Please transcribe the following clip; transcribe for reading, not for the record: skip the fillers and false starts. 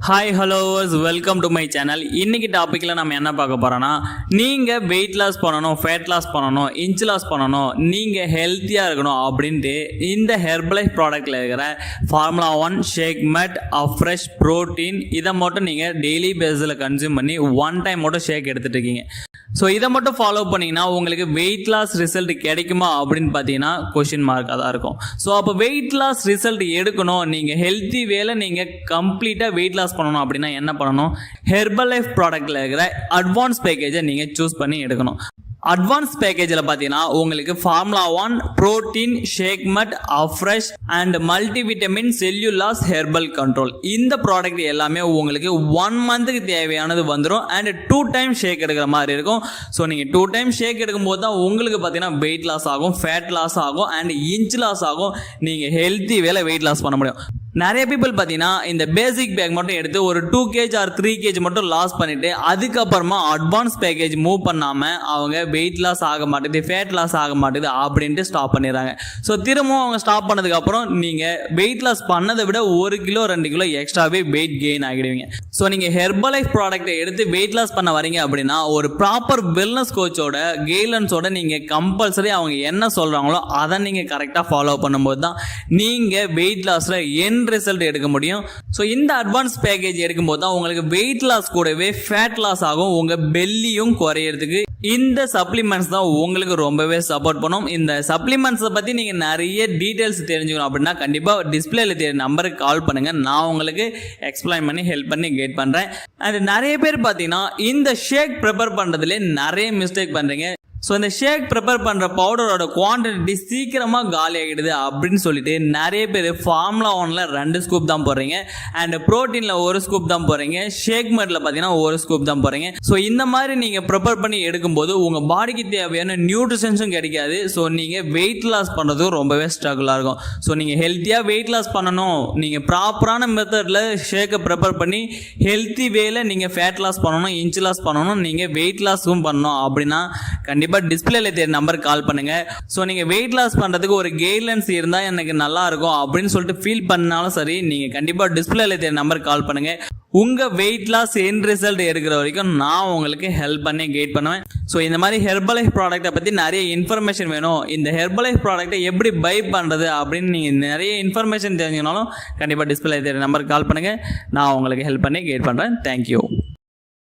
Hi ஹலோவர்ஸ், welcome to my channel. இன்றைக்கி டாப்பிக்கில் நம்ம என்ன பார்க்க போகிறோன்னா, நீங்கள் வெயிட் லாஸ் பண்ணணும், ஃபேட் லாஸ் பண்ணணும், இன்ச் லாஸ் பண்ணணும், நீங்கள் ஹெல்த்தியாக இருக்கணும் அப்படின்ட்டு இந்த ஹெர்பலைஃப் ப்ராடக்ட்டில் இருக்கிற ஃபார்முலா 1 ஷேக் மெட் ஃப்ரெஷ் ப்ரோட்டீன் இதை மட்டும் நீங்கள் டெய்லி பேஸில் கன்சியூம் பண்ணி ஒன் டைம் மட்டும் ஷேக் எடுத்துகிட்டு இருக்கீங்க. ஸோ இதை மட்டும் ஃபாலோ பண்ணிங்கன்னா உங்களுக்கு வெயிட் லாஸ் ரிசல்ட் கிடைக்குமா அப்படின்னு பார்த்தீங்கன்னா கொஷின் மார்க்காக தான் இருக்கும். ஸோ அப்போ வெயிட் லாஸ் ரிசல்ட் எடுக்கணும், நீங்கள் ஹெல்த்தி வேலை நீங்கள் கம்ப்ளீட்டாக வெயிட் லாஸ் பண்ணணும் அப்படின்னா என்ன பண்ணணும்? ஹெர்பலைஃப் ப்ராடக்ட்டில் இருக்கிற அட்வான்ஸ் பேக்கேஜை நீங்கள் சூஸ் பண்ணி எடுக்கணும். அட்வான்ஸ் பேக்கேஜில் பார்த்தீங்கன்னா உங்களுக்கு ஃபார்முலா 1 ப்ரோட்டீன் ஷேக் மட் fresh and multivitamin cellulase herbal control இந்த ப்ராடக்ட் எல்லாமே உங்களுக்கு 1 மந்த்துக்கு தேவையானது வந்துடும் அண்ட் 2 டைம் ஷேக் எடுக்கிற மாதிரி இருக்கும். ஸோ நீங்கள் 2 டைம் ஷேக் எடுக்கும்போது தான் உங்களுக்கு பார்த்தீங்கன்னா வெயிட் லாஸ் ஆகும், ஃபேட் லாஸ் ஆகும் அண்ட் இன்ச் லாஸ் ஆகும். நீங்கள் ஹெல்த்தி வேலை வெயிட் லாஸ் பண்ண முடியும். நிறைய பீப்புள் பார்த்தீங்கன்னா இந்த பேசிக் பேக் மட்டும் எடுத்து ஒரு 2 kg ஆர் 3 kg மட்டும் லாஸ் பண்ணிட்டு அதுக்கப்புறமா அட்வான்ஸ் பேக்கேஜ் மூவ் பண்ணாமல் அவங்க வெயிட் லாஸ் ஆக மாட்டேது, ஃபேட் லாஸ் ஆக மாட்டேது அப்படின்ட்டு ஸ்டாப் பண்ணிடுறாங்க. ஸோ திரும்பவும் அவங்க ஸ்டாப் பண்ணதுக்கப்புறம் நீங்கள் வெயிட் லாஸ் பண்ணதை விட 1 கிலோ 2 கிலோ எக்ஸ்ட்ராவே வெயிட் கெயின் ஆகிடுவீங்க. ஸோ நீங்கள் ஹெர்பலைஃப் ப்ராடக்ட்டை எடுத்து வெயிட் லாஸ் பண்ண வரீங்க அப்படின்னா ஒரு ப்ராப்பர் வெல்னஸ் கோச்சோட கைட்லைன்ஸோட நீங்கள் கம்பல்சரி அவங்க என்ன சொல்கிறாங்களோ அதை நீங்கள் கரெக்டாக ஃபாலோ பண்ணும்போது தான் நீங்கள் வெயிட் லாஸில் ரிசல்ட் எடுக்க முடியும். ஸோ இந்த அட்வான்ஸ் பேக்கேஜ் எடுக்கும்போது தான் உங்களுக்கு வெயிட் லாஸ் கூடவே ஃபேட் லாஸ் ஆகும், உங்க பெல்லியும் குறையிறதுக்கு இந்த சப்ளிமெண்ட்ஸ் தான் உங்களுக்கு ரொம்பவே சப்போர்ட் பண்ணும். இந்த சப்ளிமெண்ட்ஸை பற்றி நீங்கள் நிறைய டீட்டெயில்ஸ் தெரிஞ்சுக்கணும் அப்படின்னா கண்டிப்பாக டிஸ்பிளேல தெரிய நம்பருக்கு கால் பண்ணுங்கள், நான் உங்களுக்கு எக்ஸ்பிளைன் பண்ணி ஹெல்ப் பண்ணி கைட் பண்ணுறேன். அண்ட் நிறைய பேர் பார்த்தீங்கன்னா இந்த ஷேக் ப்ரிப்பேர் பண்ணுறதுலே நிறைய மிஸ்டேக் பண்ணுறீங்க. ஸோ இந்த ஷேக் ப்ரிப்பேர் பண்ணுற பவுடரோட குவான்டிட்டி சீக்கிரமாக காலி ஆகிடுது அப்படின்னு சொல்லிட்டு நிறைய பேர் ஃபார்முலா 1ல் 2 ஸ்கூப் தான் போடுறீங்க அண்ட் ப்ரோட்டீனில் 1 ஸ்கூப் தான் போடுறீங்க, ஷேக் மெட்டில் பார்த்தீங்கன்னா 1 ஸ்கூப் தான் போடுறீங்க. ஸோ இந்த மாதிரி நீங்கள் ப்ரிப்பேர் பண்ணி எடுக்கும்போது உங்கள் பாடிக்கு தேவையான நியூட்ரிஷன்ஸும் கிடைக்காது. ஸோ நீங்கள் வெயிட் லாஸ் பண்ணுறதுக்கும் ரொம்பவே ஸ்ட்ரகிளாக இருக்கும். ஸோ நீங்கள் ஹெல்த்தியாக வெயிட் லாஸ் பண்ணணும், நீங்கள் ப்ராப்பரான மெத்தடில் ஷேக்கை ப்ரிப்பேர் பண்ணி ஹெல்த்தி வேல நீங்கள் ஃபேட் லாஸ் பண்ணணும், இன்ச் லாஸ் பண்ணணும், நீங்கள் வெயிட் லாஸும் பண்ணணும் அப்படின்னா கண்டிப்பாக டிஸ்பிளேல தெரிய நம்பருக்கு கால் பண்ணுங்க. ஸோ நீங்க வெயிட் லாஸ் பண்றதுக்கு ஒரு கைட்லைன்ஸ் இருந்தா எனக்கு நல்லா இருக்கும் அப்படின்னு சொல்லிட்டு ஃபீல் பண்ணாலும் சரி, நீங்க கண்டிப்பா டிஸ்பிளேல தெரிய நம்பருக்கு கால் பண்ணுங்க. உங்க வெயிட் லாஸ் எண்ட் ரிசல்ட் எடுக்கிற வரைக்கும் நான் உங்களுக்கு ஹெல்ப் பண்ணி கைட் பண்ணுவேன். ஸோ இந்த மாதிரி ஹெர்பலைஃப் ப்ராடக்ட்டை பற்றி நிறைய இன்ஃபர்மேஷன் வேணும், இந்த ஹெர்பலைஃப் ப்ராடக்ட்டை எப்படி பை பண்ணுறது அப்படின்னு நீங்கள் நிறைய இன்ஃபர்மேஷன் தெரிஞ்சுக்கனாலும் கண்டிப்பாக டிஸ்பிளே தெரிய நம்பருக்கு கால் பண்ணுங்கள், நான் உங்களுக்கு ஹெல்ப் பண்ணி கைட் பண்ணுறேன். தேங்க்யூ.